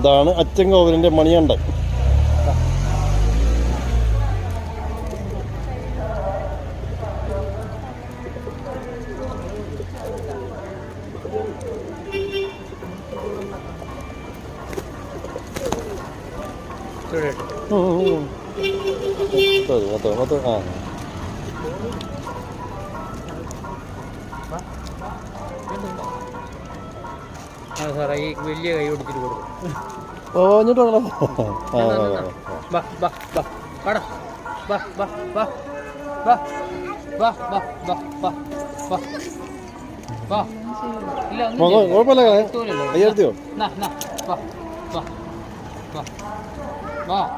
ഇതാണ് അച്ചൻകോവിലിൻ്റെ മണികണ്ഠൻ. സാറേ ഈ വലിയ കൈ പിടിച്ചിട്ട് കൊടുക്കും. ഓ ഇങ്ങോട്ട് വാ കുഴപ്പമില്ല, കയ്യെടുത്തിയോ? വാ